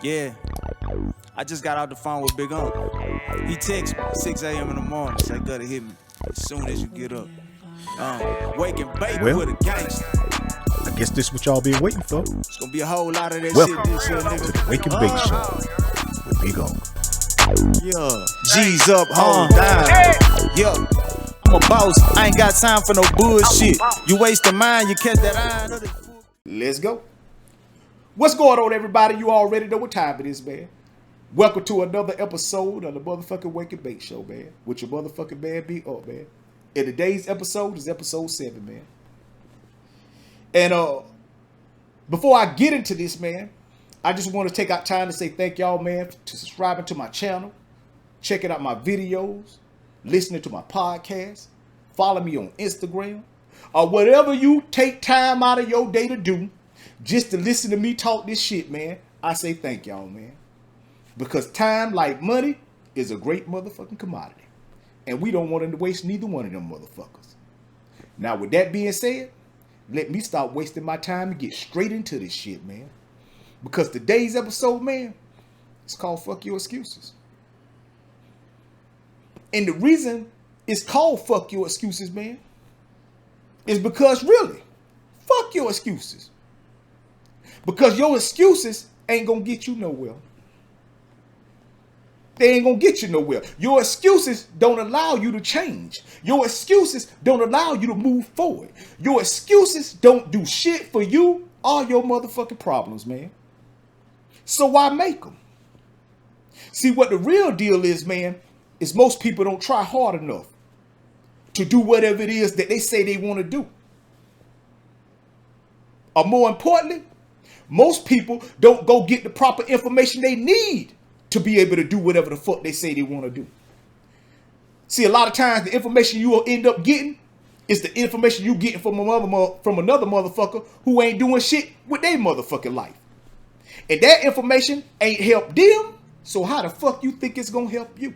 Yeah, I just got out the phone with Big Uncle. He texted me 6 a.m. in the morning, said, gotta hit me as soon as you get up. Waking baby with a gangster. I guess this is what y'all been waiting for. It's gonna be a whole lot of that Welcome shit this year, to nigga. the Wake and Bake Show with Big Uncle. Yeah, G's up, hold down. Yeah, I'm a boss, I ain't got time for no bullshit. You waste the mind, you catch that iron. Let's go. What's going on, everybody? You already know what time it is, man. Welcome to another episode of the motherfucking Wake and Bake Show, man. With your motherfucking man, Be Up, man. And today's episode is episode 7, man. And before I get into this, man, I just want to take out time to say thank y'all, man, to subscribing to my channel, checking out my videos, listening to my podcast, follow me on Instagram, or whatever you take time out of your day to do, just to listen to me talk this shit, man. I say thank y'all, man. Because time, like money, is a great motherfucking commodity. And we don't want to waste neither one of them motherfuckers. Now, with that being said, let me stop wasting my time and get straight into this shit, man. Because today's episode, man, it's called Fuck Your Excuses. And the reason it's called Fuck Your Excuses, man, is because really, fuck your excuses. Because your excuses ain't gonna get you nowhere. They ain't gonna get you nowhere. Your excuses don't allow you to change. Your excuses don't allow you to move forward. Your excuses don't do shit for you or your motherfucking problems, man. So why make them? See, what the real deal is, man, is most people don't try hard enough to do whatever it is that they say they want to do. Or more importantly, most people don't go get the proper information they need to be able to do whatever the fuck they say they want to do. See, a lot of times the information you will end up getting is the information you getting from another motherfucker who ain't doing shit with their motherfucking life. And that information ain't helped them, so how the fuck you think it's gonna help you?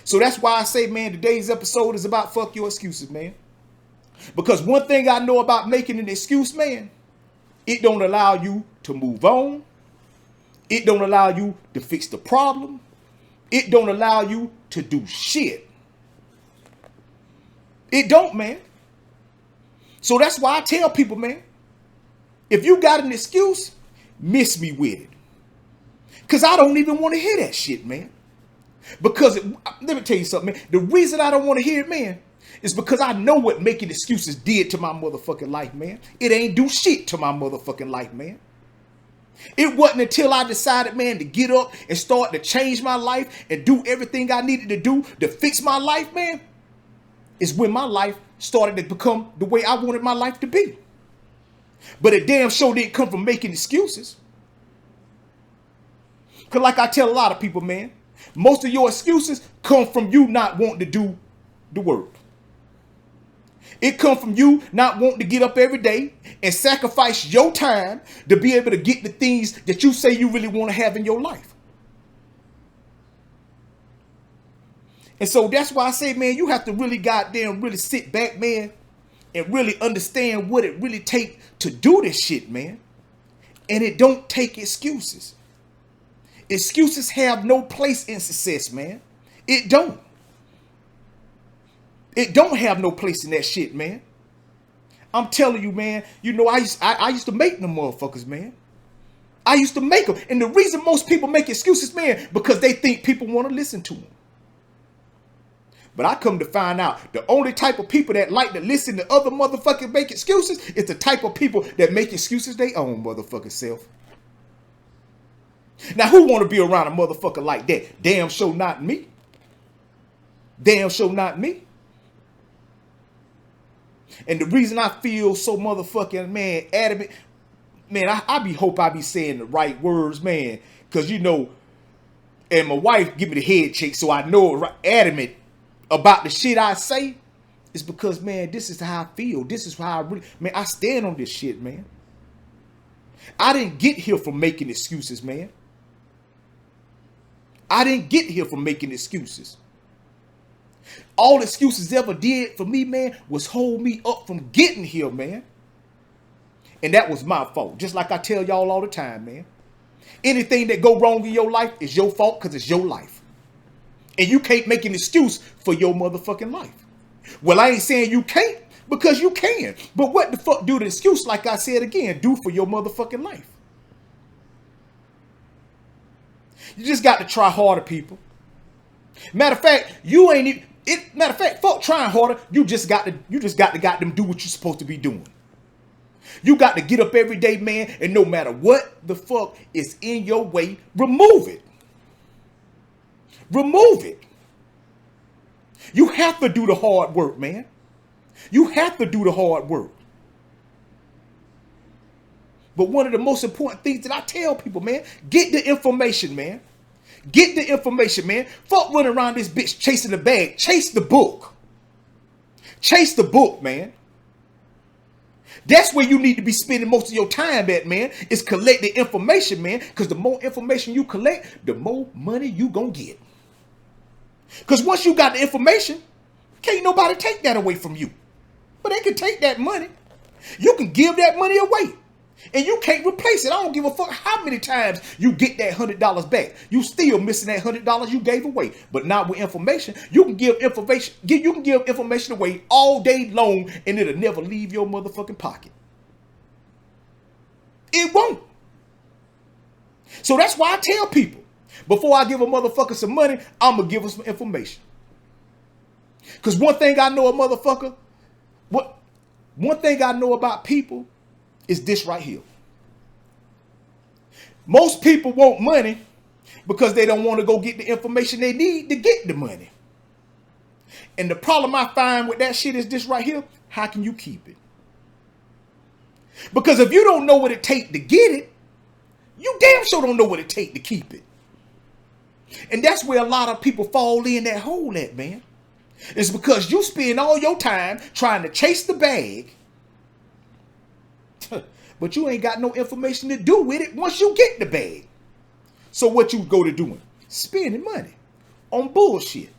So that's why I say, man, today's episode is about fuck your excuses, man. Because one thing I know about making an excuse, man, it don't allow you to move on. It don't allow you to fix the problem. It don't allow you to do shit. It don't, man. So that's why I tell people, man, if you got an excuse, miss me with it. Because I don't even want to hear that shit, man. Because, let me tell you something, man. The reason I don't want to hear it, man, is because I know what making excuses did to my motherfucking life, man. It ain't do shit to my motherfucking life, man. It wasn't until I decided, man, to get up and start to change my life and do everything I needed to do to fix my life, man, is when my life started to become the way I wanted my life to be. But it damn sure didn't come from making excuses. Because like I tell a lot of people, man, most of your excuses come from you not wanting to do the work. It comes from you not wanting to get up every day and sacrifice your time to be able to get the things that you say you really want to have in your life. And so that's why I say, man, you have to really goddamn really sit back, man, and really understand what it really takes to do this shit, man. And it don't take excuses. Excuses have no place in success, man. It don't. It don't have no place in that shit, man. I'm telling you, man. You know, I used to make them motherfuckers, man. I used to make them. And the reason most people make excuses, man, because they think people want to listen to them. But I come to find out the only type of people that like to listen to other motherfuckers make excuses is the type of people that make excuses their own motherfucking self. Now, who want to be around a motherfucker like that? Damn sure not me. Damn sure not me. And the reason I feel so motherfucking, man, adamant, man, I hope I be saying the right words, man. Because, you know, and my wife give me the head shake so I know adamant about the shit I say. It's because, man, this is how I feel. This is how I really, man, I stand on this shit, man. I didn't get here from making excuses, man. I didn't get here from making excuses. All excuses ever did for me, man, was hold me up from getting here, man. And that was my fault. Just like I tell y'all all the time, man. Anything that go wrong in your life is your fault because it's your life. And you can't make an excuse for your motherfucking life. Well, I ain't saying you can't, because you can. But what the fuck do the excuse, like I said again, do for your motherfucking life? You just got to try harder, people. Matter of fact, fuck trying harder. You just got to got them do what you're supposed to be doing. You got to get up every day, man, and no matter what the fuck is in your way, remove it. Remove it. You have to do the hard work, man. You have to do the hard work. But one of the most important things that I tell people, man, get the information, man. Get the information, man. Fuck running around this bitch chasing the bag. Chase the book. Chase the book, man. That's where you need to be spending most of your time at, man, is collecting information, man. Because the more information you collect, the more money you gonna get. Because once you got the information, can't nobody take that away from you. But they can take that money. You can give that money away. And you can't replace it. I don't give a fuck how many times you get that $100 back. You still missing that $100 you gave away. But not with information. You can give information. You can give information away all day long, and it'll never leave your motherfucking pocket. It won't. So that's why I tell people, before I give a motherfucker some money, I'm gonna give them some information. Because one thing I know one thing I know about people is this right here. Most people want money because they don't want to go get the information they need to get the money. And the problem I find with that shit is this right here. How can you keep it? Because if you don't know what it takes to get it, you damn sure don't know what it takes to keep it. And that's where a lot of people fall in that hole at, man. It's because you spend all your time trying to chase the bag, but you ain't got no information to do with it once you get the bag. So what you go to doing? Spending money on bullshit.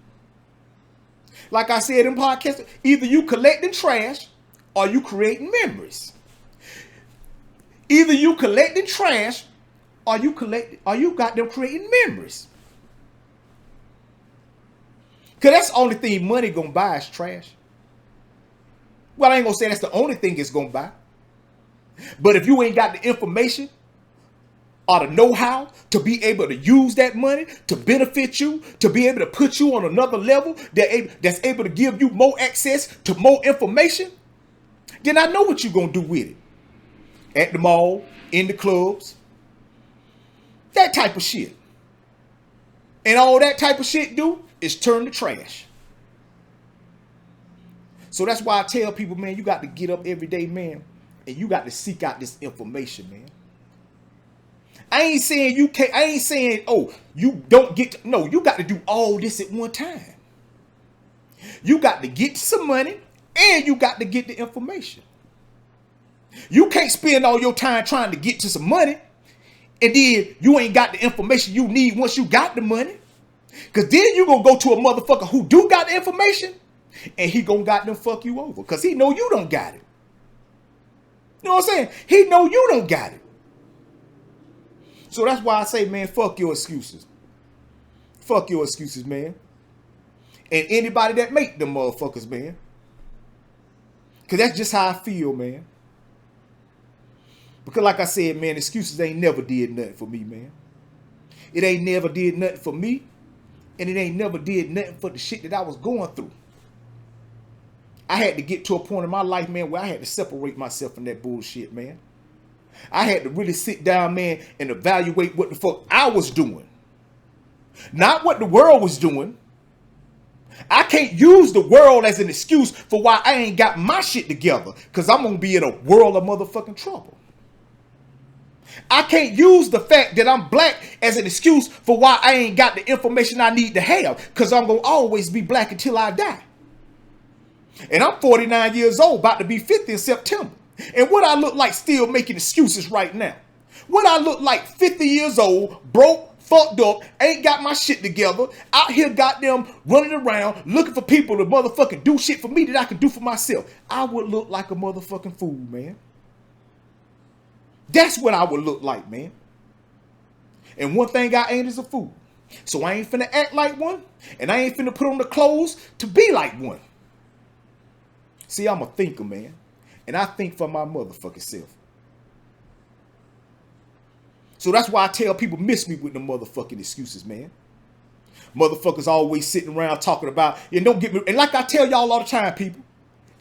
Like I said in podcasts, either you collecting trash or you creating memories. Either you collecting trash or you got them creating memories. Because that's the only thing money gonna buy is trash. Well, I ain't gonna say that's the only thing it's gonna buy. But if you ain't got the information or the know-how to be able to use that money to benefit you, to be able to put you on another level that's able to give you more access to more information, then I know what you're gonna do with it. At the mall, in the clubs, that type of shit. And all that type of shit do is turn to trash. So that's why I tell people, man, you got to get up every day, man, and you got to seek out this information, man. I ain't saying you can't, I ain't saying, oh, you don't get to, no, you got to do all this at one time. You got to get some money and you got to get the information. You can't spend all your time trying to get to some money and then you ain't got the information you need once you got the money. Because then you going to go to a motherfucker who do got the information and he going to got them fuck you over because he know you don't got it. You know what I'm saying? He know you don't got it. So that's why I say, man, fuck your excuses. Fuck your excuses, man. And anybody that make them motherfuckers, man. Because that's just how I feel, man. Because like I said, man, excuses ain't never did nothing for me, man. It ain't never did nothing for me. And it ain't never did nothing for the shit that I was going through. I had to get to a point in my life, man, where I had to separate myself from that bullshit, man. I had to really sit down, man, and evaluate what the fuck I was doing. Not what the world was doing. I can't use the world as an excuse for why I ain't got my shit together. Because I'm going to be in a world of motherfucking trouble. I can't use the fact that I'm black as an excuse for why I ain't got the information I need to have. Because I'm going to always be black until I die. And I'm 49 years old, about to be 50 in September. And what I look like still making excuses right now. What I look like 50 years old, broke, fucked up, ain't got my shit together, out here goddamn running around looking for people to motherfucking do shit for me that I can do for myself. I would look like a motherfucking fool, man. That's what I would look like, man. And one thing I ain't is a fool. So I ain't finna act like one, and I ain't finna put on the clothes to be like one. See, I'm a thinker, man. And I think for my motherfucking self. So that's why I tell people miss me with the motherfucking excuses, man. Motherfuckers always sitting around talking about, and don't get me, and like I tell y'all all the time, people,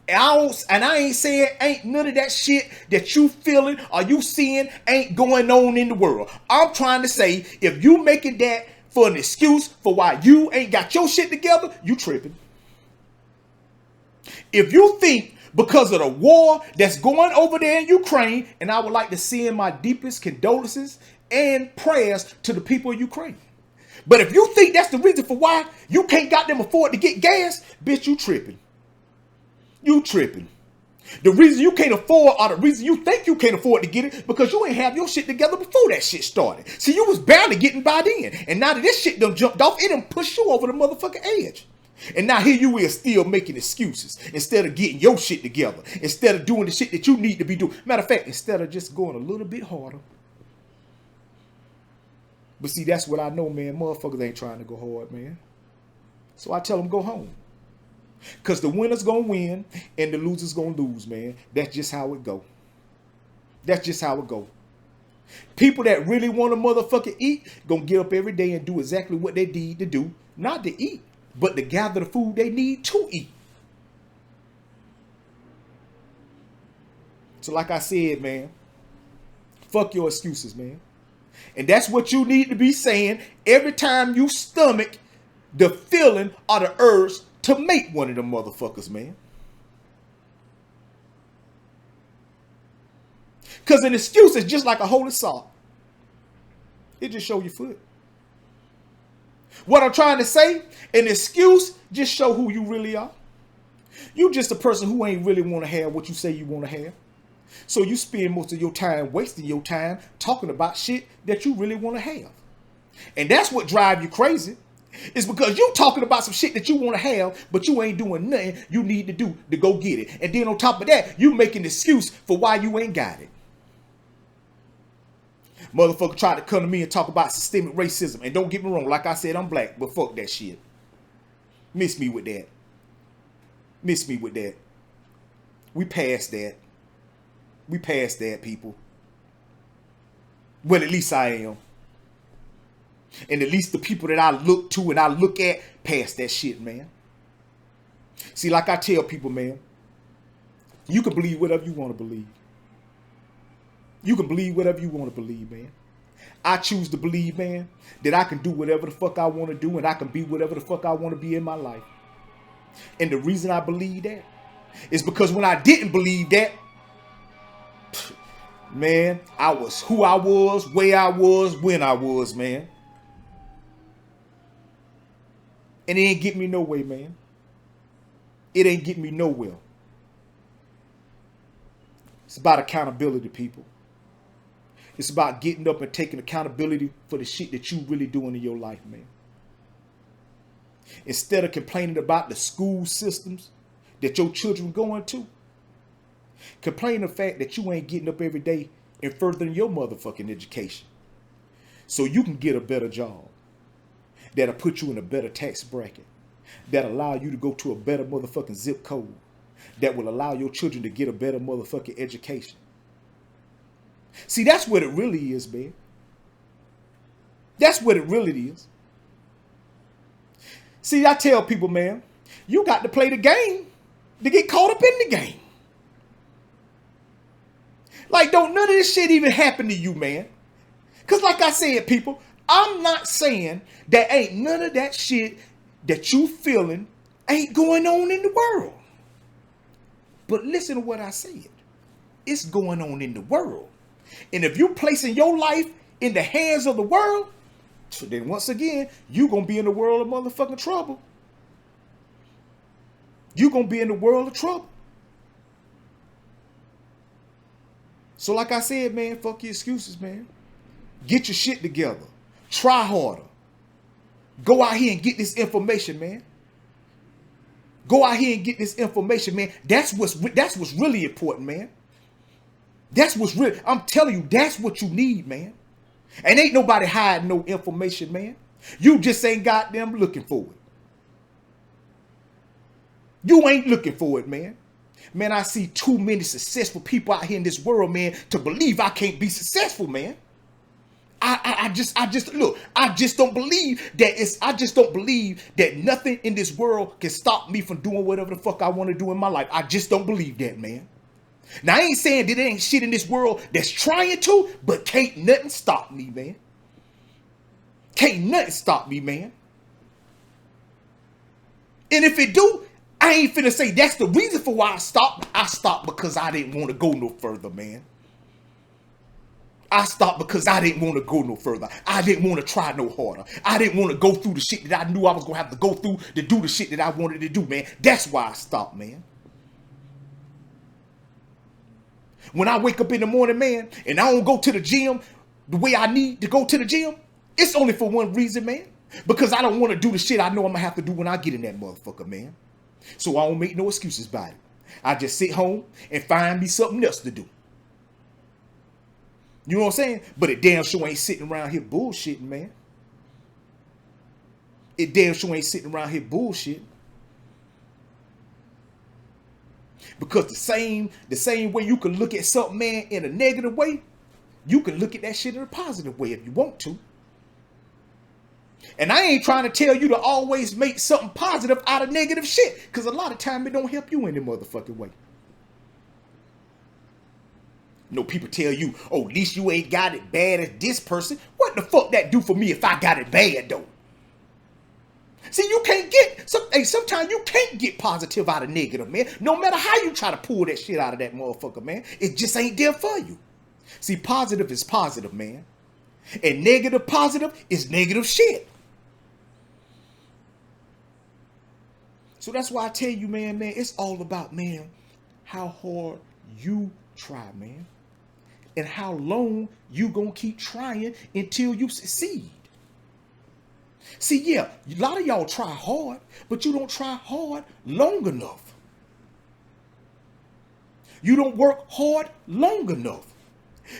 and I ain't saying ain't none of that shit that you feeling or you seeing ain't going on in the world. I'm trying to say, if you making that for an excuse for why you ain't got your shit together, you tripping. If you think because of the war that's going over there in Ukraine, and I would like to send my deepest condolences and prayers to the people of Ukraine. But if you think that's the reason for why you can't got them afford to get gas, bitch, you tripping. You tripping. The reason you can't afford, or the reason you think you can't afford to get it, because you ain't have your shit together before that shit started. See, you was barely getting by then. And now that this shit done jumped off, it done pushed you over the motherfucking edge. And now here you is still making excuses instead of getting your shit together, instead of doing the shit that you need to be doing. Matter of fact, instead of just going a little bit harder. But see, that's what I know, man. Motherfuckers ain't trying to go hard, man. So I tell them go home. Because the winner's going to win and the loser's going to lose, man. That's just how it go. That's just how it go. People that really want to motherfucking eat going to get up every day and do exactly what they need to do. Not to eat, but to gather the food they need to eat. So like I said, man, fuck your excuses, man. And that's what you need to be saying every time you stomach the feeling or the urge to make one of them motherfuckers, man. Because an excuse is just like a holy salt. It just show your foot. What I'm trying to say, an excuse just show who you really are. You just a person who ain't really want to have what you say you want to have. So you spend most of your time wasting your time talking about shit that you really want to have. And that's what drives you crazy. It's because you talking about some shit that you want to have, but you ain't doing nothing you need to do to go get it. And then on top of that, you make an excuse for why you ain't got it. Motherfucker try to come to me and talk about systemic racism. And don't get me wrong, like I said, I'm black, but fuck that shit. Miss me with that. Miss me with that. We past that. We past that, people. Well, at least I am. And at least the people that I look to and I look at past that shit, man. See, like I tell people, man, you can believe whatever you want to believe. You can believe whatever you want to believe, man. I choose to believe, man, that I can do whatever the fuck I want to do and I can be whatever the fuck I want to be in my life. And the reason I believe that is because when I didn't believe that, man, I was who I was, where I was, when I was, man. And it ain't get me nowhere, man. It ain't get me nowhere. It's about accountability, people. It's about getting up and taking accountability for the shit that you really doing in your life, man. Instead of complaining about the school systems that your children going to, complain the fact that you ain't getting up every day and furthering your motherfucking education so you can get a better job that'll put you in a better tax bracket, that'll allow you to go to a better motherfucking zip code, that will allow your children to get a better motherfucking education. See, that's what it really is, man. That's what it really is. See, I tell people, man, you got to play the game to get caught up in the game. Like, don't none of this shit even happen to you, man. Because like I said, people, I'm not saying that ain't none of that shit that you feeling ain't going on in the world. But listen to what I said. It's going on in the world. And if you placing your life in the hands of the world, then once again, you going to be in the world of motherfucking trouble. You going to be in the world of trouble. So like I said, man, fuck your excuses, man. Get your shit together. Try harder. Go out here and get this information, man. Go out here and get this information, man. That's what's really important, man. That's what's really, I'm telling you, that's what you need, man. And ain't nobody hiding no information, man. You just ain't goddamn looking for it. You ain't looking for it, man. Man, I see too many successful people out here in this world, man, to believe I can't be successful, man. I just don't believe that I just don't believe that nothing in this world can stop me from doing whatever the fuck I want to do in my life. I just don't believe that, man. Now, I ain't saying that there ain't shit in this world that's trying to, but can't nothing stop me, man. Can't nothing stop me, man. And if it do, I ain't finna say that's the reason for why I stopped. I stopped because I didn't want to go no further, man. I stopped because I didn't want to go no further. I didn't want to try no harder. I didn't want to go through the shit that I knew I was going to have to go through to do the shit that I wanted to do, man. That's why I stopped, man. When I wake up in the morning, man, and I don't go to the gym the way I need to go to the gym, it's only for one reason, man. Because I don't want to do the shit I know I'm going to have to do when I get in that motherfucker, man. So I don't make no excuses about it. I just sit home and find me something else to do. You know what I'm saying? But it damn sure ain't sitting around here bullshitting, man. It damn sure ain't sitting around here bullshitting. Because the same way you can look at something, man, in a negative way, you can look at that shit in a positive way if you want to. And I ain't trying to tell you to always make something positive out of negative shit. Because a lot of time it don't help you in the motherfucking way. You know, people tell you, oh, at least you ain't got it bad as this person. What the fuck that do for me if I got it bad, though? See, you can't get, sometimes you can't get positive out of negative, man. No matter how you try to pull that shit out of that motherfucker, man. It just ain't there for you. See, positive is positive, man. And negative positive is negative shit. So that's why I tell you, man, it's all about, man, how hard you try, man. And how long you gonna keep trying until you succeed. See, yeah, a lot of y'all try hard, but you don't try hard long enough. You don't work hard long enough.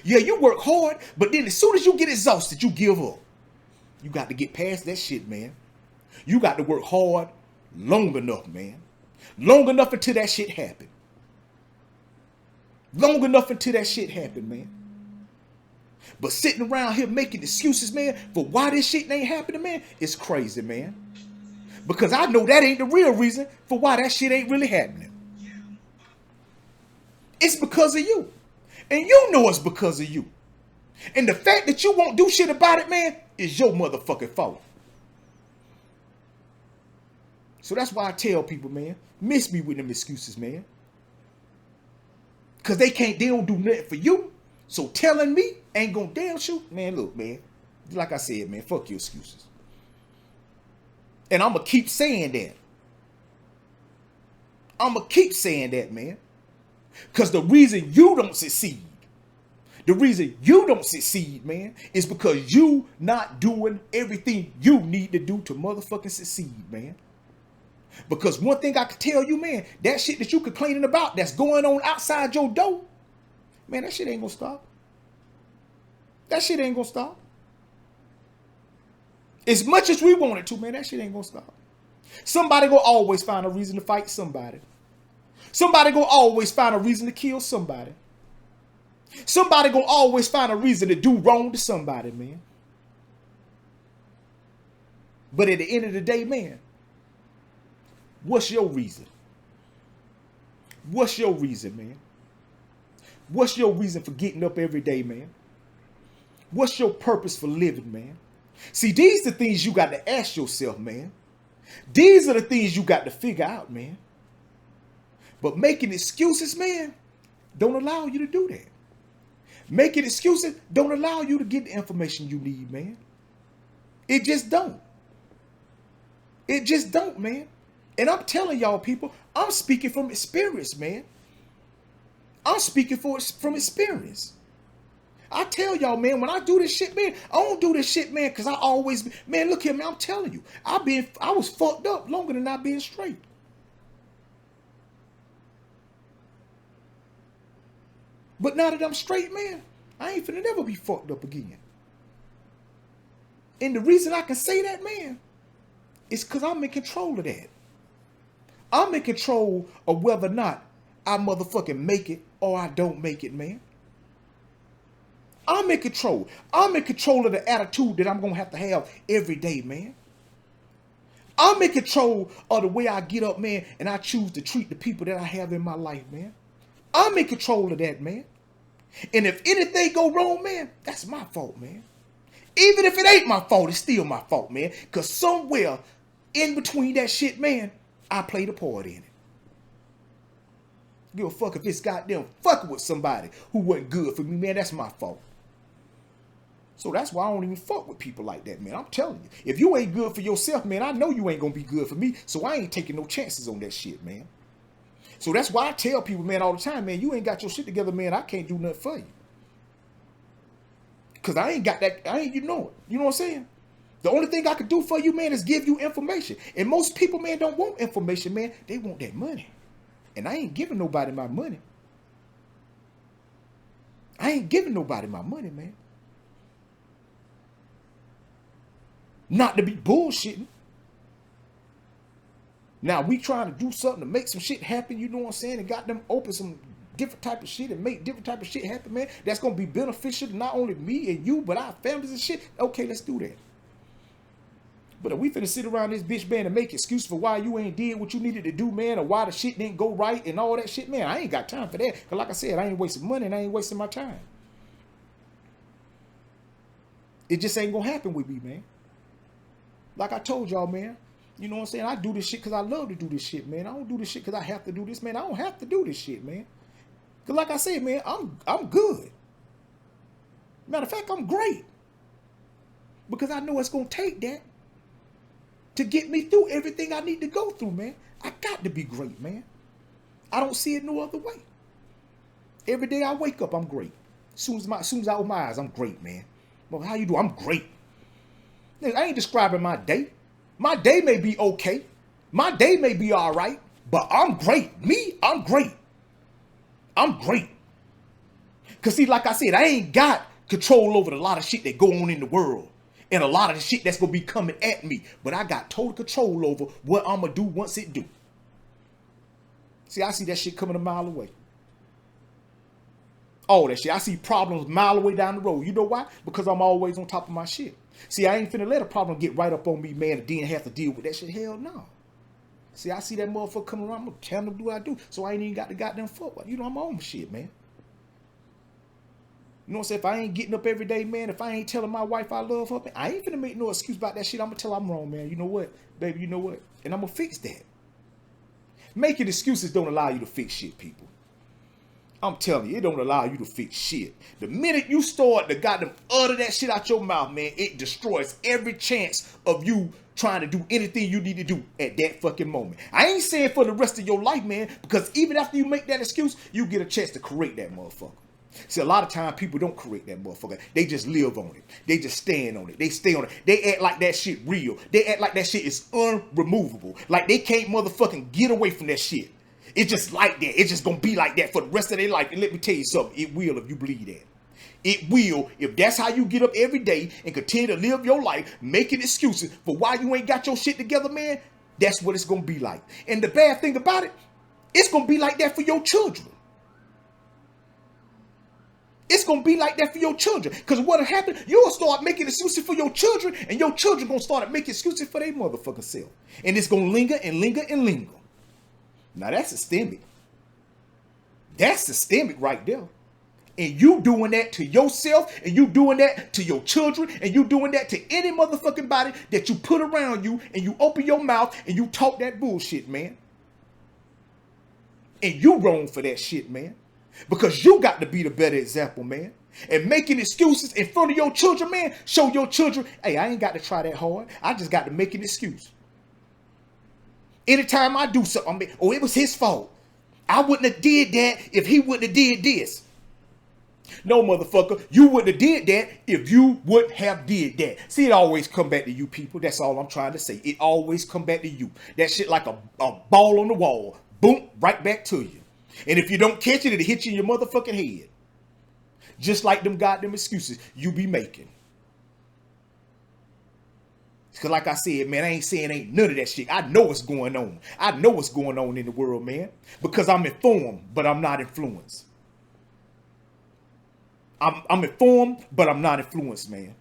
Yeah, you work hard, but then as soon as you get exhausted, you give up. You got to get past that shit, man. You got to work hard long enough, man. Long enough until that shit happen. Long enough until that shit happen, man. But sitting around here making excuses, man, for why this shit ain't happening, man, it's crazy, man. Because I know that ain't the real reason for why that shit ain't really happening. It's because of you. And you know it's because of you. And the fact that you won't do shit about it, man, is your motherfucking fault. So that's why I tell people, man, miss me with them excuses, man. Because they don't do nothing for you. So telling me ain't gonna damn shoot. Man, look, man. Like I said, man, fuck your excuses. And I'm gonna keep saying that. I'm gonna keep saying that, man. Because the reason you don't succeed, man, is because you not doing everything you need to do to motherfucking succeed, man. Because one thing I can tell you, man, that shit that you complaining about that's going on outside your door, man, that shit ain't gonna stop. That shit ain't gonna stop. As much as we want it to, man, that shit ain't gonna stop. Somebody gonna always find a reason to fight somebody. Somebody gonna always find a reason to kill somebody. Somebody gonna always find a reason to do wrong to somebody, man. But at the end of the day, man, what's your reason? What's your reason, man? What's your reason for getting up every day, man? What's your purpose for living, man? See, these are the things you got to ask yourself, man. These are the things you got to figure out, man. But making excuses, man, don't allow you to do that. Making excuses don't allow you to get the information you need, man. It just don't. It just don't, man. And I'm telling y'all, people, I'm speaking from experience, man. I'm speaking from experience. I tell y'all, man, when I do this shit, man, I don't do this shit, man, because I always, man, look here, man, I'm telling you, I was fucked up longer than not being straight. But now that I'm straight, man, I ain't finna never be fucked up again. And the reason I can say that, man, is because I'm in control of that. I'm in control of whether or not I motherfucking make it or I don't make it, man. I'm in control. I'm in control of the attitude that I'm going to have every day, man. I'm in control of the way I get up, man, and I choose to treat the people that I have in my life, man. I'm in control of that, man. And if anything go wrong, man, that's my fault, man. Even if it ain't my fault, it's still my fault, man. Because somewhere in between that shit, man, I played a part in it. Give a fuck if it's goddamn fucking with somebody who wasn't good for me, man, that's my fault. So that's why I don't even fuck with people like that, man. I'm telling you. If you ain't good for yourself, man, I know you ain't gonna be good for me. So I ain't taking no chances on that shit, man. So that's why I tell people, man, all the time, man, you ain't got your shit together, man. I can't do nothing for you. Because I ain't got that, you know it. You know what I'm saying? The only thing I can do for you, man, is give you information. And most people, man, don't want information, man. They want that money. And I ain't giving nobody my money. I ain't giving nobody my money, man. Not to be bullshitting. Now, we trying to do something to make some shit happen, you know what I'm saying? And got them open some different type of shit and make different type of shit happen, man. That's going to be beneficial to not only me and you, but our families and shit. Okay, let's do that. But if we finna sit around this bitch, man, and make excuses for why you ain't did what you needed to do, man, or why the shit didn't go right and all that shit, man, I ain't got time for that. Because like I said, I ain't wasting money and I ain't wasting my time. It just ain't going to happen with me, man. Like I told y'all, man, you know what I'm saying? I do this shit because I love to do this shit, man. I don't do this shit because I have to do this, man. I don't have to do this shit, man. Because like I said, man, I'm good. Matter of fact, I'm great. Because I know it's going to take that to get me through everything I need to go through, man. I got to be great, man. I don't see it no other way. Every day I wake up, I'm great. As soon as I open my eyes, I'm great, man. Well, how you do? I'm great. I ain't describing my day. My day may be okay. My day may be all right, but I'm great. Me, I'm great. I'm great. Because see, like I said, I ain't got control over a lot of shit that go on in the world and a lot of the shit that's going to be coming at me. But I got total control over what I'm going to do once it do. See, I see that shit coming a mile away. All that shit. I see problems a mile away down the road. You know why? Because I'm always on top of my shit. See, I ain't finna let a problem get right up on me, man, and then have to deal with that shit. Hell no. See, I see that motherfucker coming around, I'm gonna tell him to do what I do, so I ain't even got the goddamn fuck. You know, I'm on my shit, man. You know what I'm saying? If I ain't getting up every day, man, if I ain't telling my wife I love her, man, I ain't finna make no excuse about that shit. I'm gonna tell her I'm wrong, man. You know what? Baby, you know what? And I'm gonna fix that. Making excuses don't allow you to fix shit, people. I'm telling you, it don't allow you to fix shit. The minute you start to goddamn utter that shit out your mouth, man, it destroys every chance of you trying to do anything you need to do at that fucking moment. I ain't saying for the rest of your life, man, because even after you make that excuse, you get a chance to correct that motherfucker. See, a lot of times people don't correct that motherfucker. They just live on it. They just stand on it. They stay on it. They act like that shit real. They act like that shit is unremovable. Like they can't motherfucking get away from that shit. It's just like that. It's just going to be like that for the rest of their life. And let me tell you something. It will if you believe that. It will if that's how you get up every day and continue to live your life, making excuses for why you ain't got your shit together, man. That's what it's going to be like. And the bad thing about it, it's going to be like that for your children. It's going to be like that for your children. Because what'll happen, you'll start making excuses for your children, and your children going to start making excuses for their motherfucking self. And it's going to linger and linger and linger. Now that's systemic. That's systemic right there. And you doing that to yourself, and you doing that to your children, and you doing that to any motherfucking body that you put around you, and you open your mouth and you talk that bullshit, man. And you wrong for that shit, man. Because you got to be the better example, man. And making excuses in front of your children, man, show your children, hey, I ain't got to try that hard. I just got to make an excuse. Anytime I do something, I mean, oh, it was his fault. I wouldn't have did that if he wouldn't have did this. No, motherfucker, you wouldn't have did that if you wouldn't have did that. See, it always come back to you, people. That's all I'm trying to say. It always come back to you. That shit like a ball on the wall. Boom, right back to you. And if you don't catch it, it'll hit you in your motherfucking head. Just like them goddamn excuses you be making. Because like I said, man, I ain't saying ain't none of that shit. I know what's going on. I know what's going on in the world, man. Because I'm informed, but I'm not influenced. I'm informed, but I'm not influenced, man.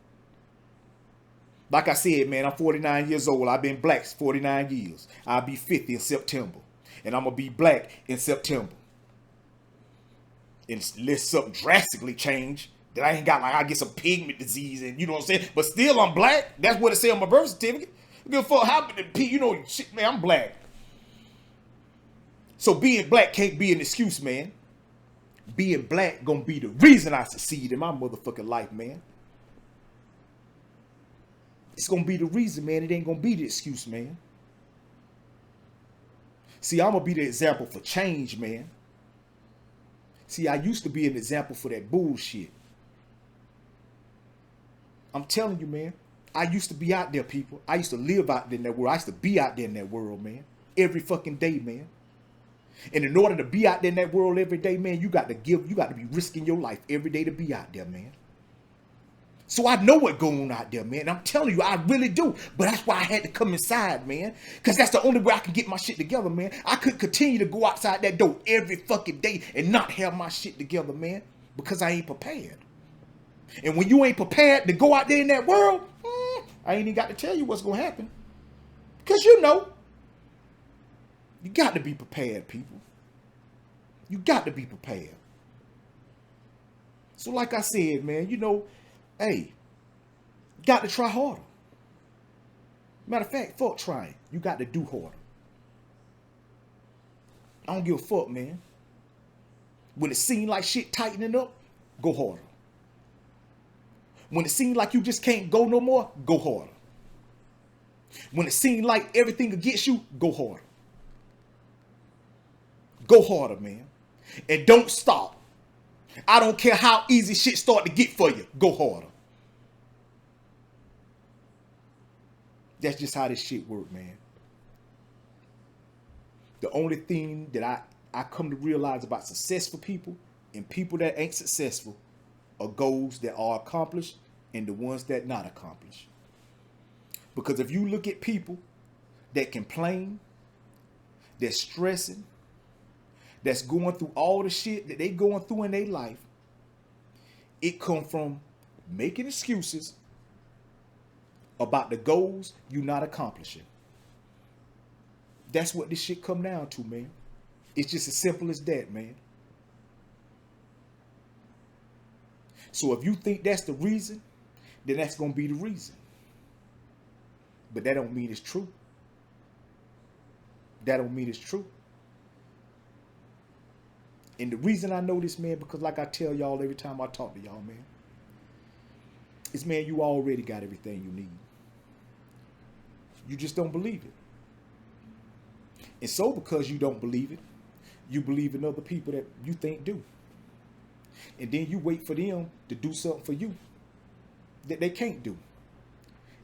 Like I said, man, I'm 49 years old. I've been black 49 years. I'll be 50 in September. And I'm going to be black in September. Unless something drastically change, that I ain't got, like, I get some pigment disease and you know what I'm saying? But still, I'm black. That's what it say on my birth certificate. Give a fuck happened to you know, shit, man, I'm black. So being black can't be an excuse, man. Being black gonna be the reason I succeed in my motherfucking life, man. It's gonna be the reason, man. It ain't gonna be the excuse, man. See, I'm gonna be the example for change, man. See, I used to be an example for that bullshit. I'm telling you, man. I used to be out there, people. I used to live out there in that world. I used to be out there in that world, man. Every fucking day, man. And in order to be out there in that world every day, man, you got to be risking your life every day to be out there, man. So I know what's going on out there, man. I'm telling you, I really do. But that's why I had to come inside, man. Because that's the only way I can get my shit together, man. I couldn't continue to go outside that door every fucking day and not have my shit together, man. Because I ain't prepared. And when you ain't prepared to go out there in that world, I ain't even got to tell you what's going to happen. Because you know. You got to be prepared, people. You got to be prepared. So like I said, man, you know, hey, got to try harder. Matter of fact, fuck trying. You got to do harder. I don't give a fuck, man. When it seems like shit tightening up, go harder. When it seems like you just can't go no more, go harder. When it seems like everything against you, go harder. Go harder, man. And don't stop. I don't care how easy shit start to get for you. Go harder. That's just how this shit work, man. The only thing that I come to realize about successful people and people that ain't successful are goals that are accomplished and the ones that not accomplished. Because if you look at people that complain, that's stressing, that's going through all the shit that they going through in their life, it come from making excuses about the goals you're not accomplishing. That's what this shit come down to, man. It's just as simple as that, man. So if you think that's the reason, then that's going to be the reason. But that don't mean it's true. That don't mean it's true. And the reason I know this, man, because like I tell y'all every time I talk to y'all, man, is, man, you already got everything you need. You just don't believe it. And so because you don't believe it, you believe in other people that you think do. And then you wait for them to do something for you that they can't do.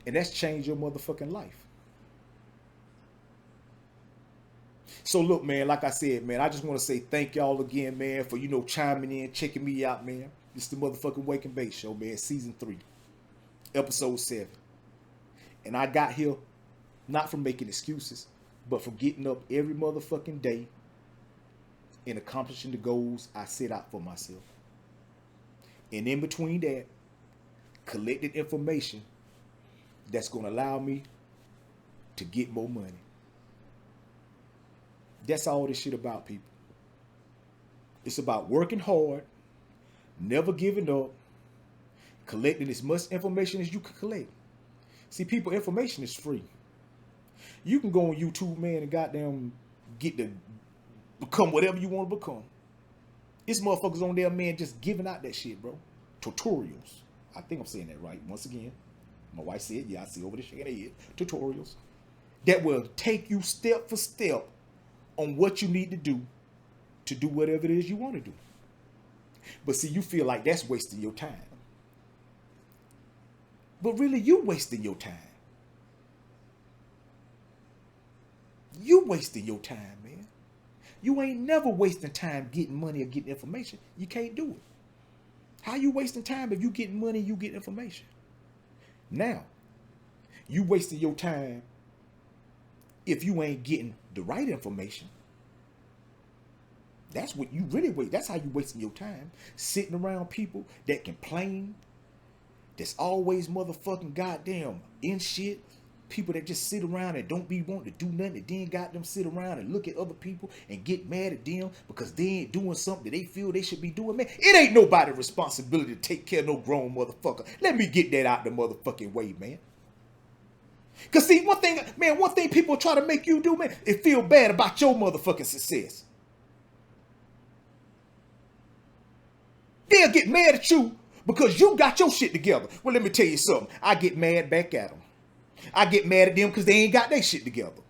And that's changed your motherfucking life. So look, man, like I said, man, I just want to say thank y'all again, man, for, you know, chiming in, checking me out, man. It's the motherfucking Wake and Bake Show, man, season 3, episode 7. And I got here not from making excuses, but from getting up every motherfucking day and accomplishing the goals I set out for myself. And in between that, collecting information that's going to allow me to get more money. That's all this shit about, people. It's about working hard, never giving up, collecting as much information as you can collect. See, people, information is free. You can go on YouTube, man, and goddamn get to become whatever you want to become. It's motherfuckers on there, man, just giving out that shit, bro. Tutorials. I think I'm saying that right. Once again, my wife said, yeah, I see over the shaking head. Tutorials that will take you step for step on what you need to do whatever it is you want to do. But see, you feel like that's wasting your time. But really, you wasting your time. You wasting your time, man. You ain't never wasting time getting money or getting information. You can't do it. How you wasting time if you getting money and you get information? Now, You wasting your time if you ain't getting the right information. That's what you really waste. That's how you wasting your time. Sitting around people that complain, that's always motherfucking goddamn in shit. People that just sit around and don't be wanting to do nothing, and then got them sit around and look at other people and get mad at them because they ain't doing something that they feel they should be doing, man. It ain't nobody's responsibility to take care of no grown motherfucker. Let me get that out the motherfucking way, man. Cause see, one thing people try to make you do, man, is feel bad about your motherfucking success. They'll get mad at you because you got your shit together. Well, let me tell you something. I get mad back at them. I get mad at them because they ain't got their shit together.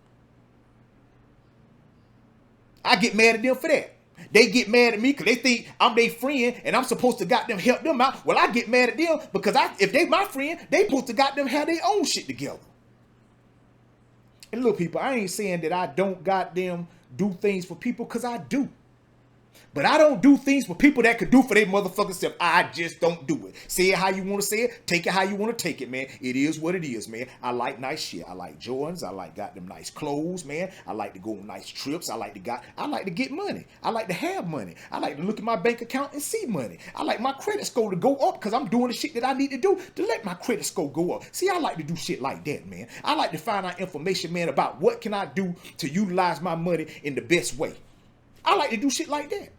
I get mad at them for that. They get mad at me because they think I'm their friend and I'm supposed to got them help them out. Well, I get mad at them because if they my friend, they supposed to got them have their own shit together. And look, people, I ain't saying that I don't got them do things for people, because I do. But I don't do things for people that could do for their motherfucking self. I just don't do it. Say it how you want to say it. Take it how you want to take it, man. It is what it is, man. I like nice shit. I like Jordans. I like got them nice clothes, man. I like to go on nice trips. I like to get money. I like to have money. I like to look at my bank account and see money. I like my credit score to go up because I'm doing the shit that I need to do to let my credit score go up. See, I like to do shit like that, man. I like to find out information, man, about what can I do to utilize my money in the best way. I like to do shit like that.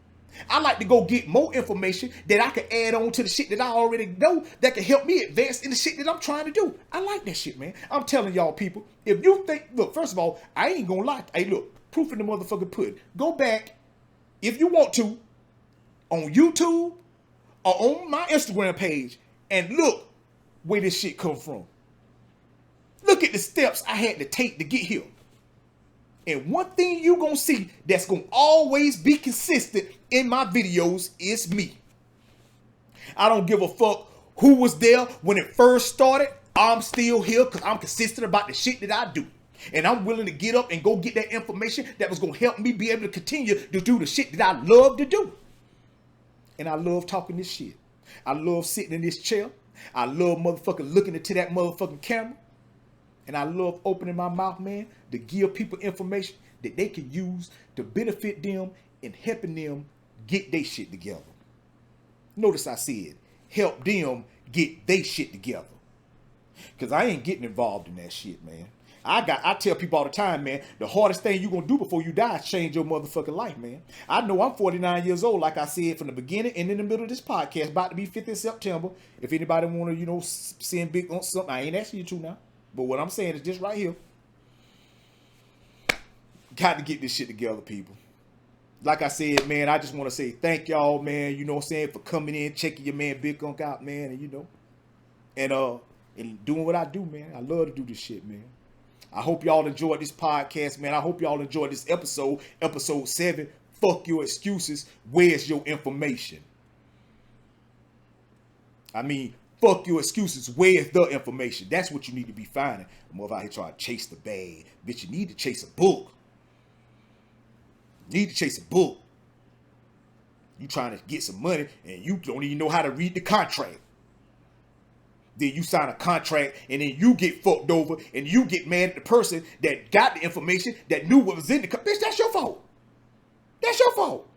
I like to go get more information that I can add on to the shit that I already know that can help me advance in the shit that I'm trying to do. I like that shit, man. I'm telling y'all people, if you think, look, first of all, I ain't gonna lie. Hey, look, proof in the motherfucking pudding. Go back, if you want to, on YouTube or on my Instagram page and look where this shit come from. Look at the steps I had to take to get here. And one thing you gonna see that's gonna always be consistent in my videos is me. I don't give a fuck who was there when it first started. I'm still here because I'm consistent about the shit that I do. And I'm willing to get up and go get that information that was gonna help me be able to continue to do the shit that I love to do. And I love talking this shit. I love sitting in this chair. I love motherfucking looking into that motherfucking camera. And I love opening my mouth, man, to give people information that they can use to benefit them and helping them get their shit together. Notice I said, help them get their shit together. Because I ain't getting involved in that shit, man. I tell people all the time, man, the hardest thing you gonna do before you die is change your motherfucking life, man. I know I'm 49 years old, like I said from the beginning and in the middle of this podcast, about to be 50 in September. If anybody want to, send big on something, I ain't asking you to now. But what I'm saying is this right here. Got to get this shit together, people. Like I said, man, I just want to say thank y'all, man, you know what I'm saying, for coming in, checking your man Big Unk out, man, and doing what I do, man. I love to do this shit, man. I hope y'all enjoyed this podcast, man. I hope y'all enjoyed this episode 7. Fuck your excuses. Where's your information? I mean, fuck your excuses. Where's the information? That's what you need to be finding. I'm over out here trying to chase the bag. Bitch, you need to chase a book. You need to chase a book. You trying to get some money and you don't even know how to read the contract. Then you sign a contract and then you get fucked over and you get mad at the person that got the information, that knew what was in the contract. Bitch, that's your fault. That's your fault.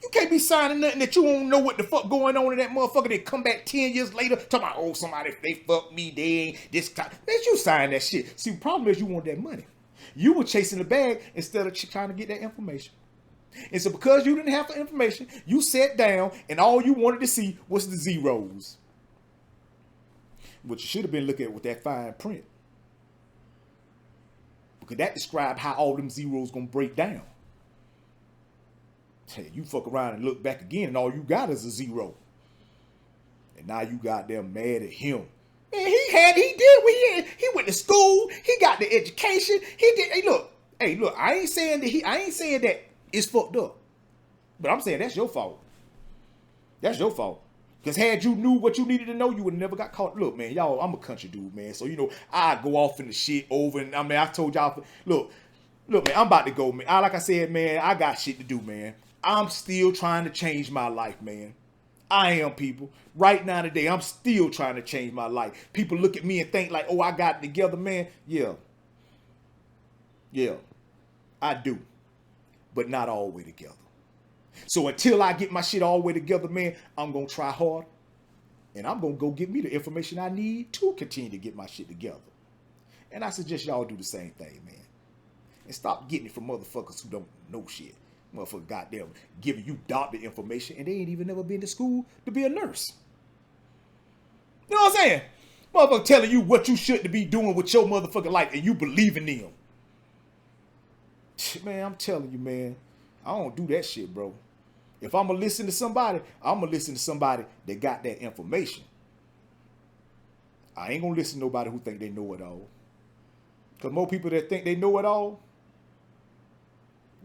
You can't be signing nothing that you don't know what the fuck going on in that motherfucker. They come back 10 years later talking about, oh, somebody, if they fuck me, they ain't this time. Bitch, you sign that shit. See, the problem is you want that money. You were chasing the bag instead of trying to get that information. And so because you didn't have the information, you sat down and all you wanted to see was the zeros. What you should have been looking at with that fine print. Because that described how all them zeros gonna break down. Hey, you fuck around and look back again and all you got is a zero. And now you got them mad at him. Man, he went to school, he got the education, he did. Hey look, I ain't saying that it's fucked up. But I'm saying that's your fault. That's your fault. Because had you knew what you needed to know, you would have never got caught. Look, man, y'all, I'm a country dude, man. So, I go off in the shit over. And I told y'all, look, man, I'm about to go, man. Like I said, man, I got shit to do, man. I'm still trying to change my life, man. I am, people. Right now today, I'm still trying to change my life. People look at me and think like, oh, I got it together, man. Yeah. Yeah, I do. But not all the way together. So until I get my shit all the way together, man, I'm going to try hard. And I'm going to go get me the information I need to continue to get my shit together. And I suggest y'all do the same thing, man. And stop getting it from motherfuckers who don't know shit. Motherfucker goddamn giving you doctor information and they ain't even never been to school to be a nurse. You know what I'm saying? Motherfucker telling you what you should be doing with your motherfucking life and you believe in them. Man, I'm telling you, man, I don't do that shit, bro. If I'm going to listen to somebody, I'm going to listen to somebody that got that information. I ain't going to listen to nobody who think they know it all. Because more people that think they know it all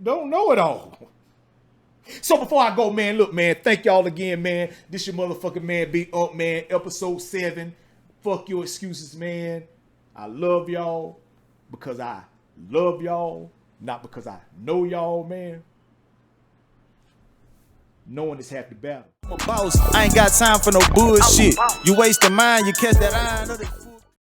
don't know it all. So before I go, man, look, man, thank y'all again, man. This your motherfucking man, Big Up, man. Episode 7. Fuck your excuses, man. I love y'all because I love y'all. Not because I know y'all, man. Knowing is half the battle. I'm a boss. I ain't got time for no bullshit. You waste the mind, you catch that iron.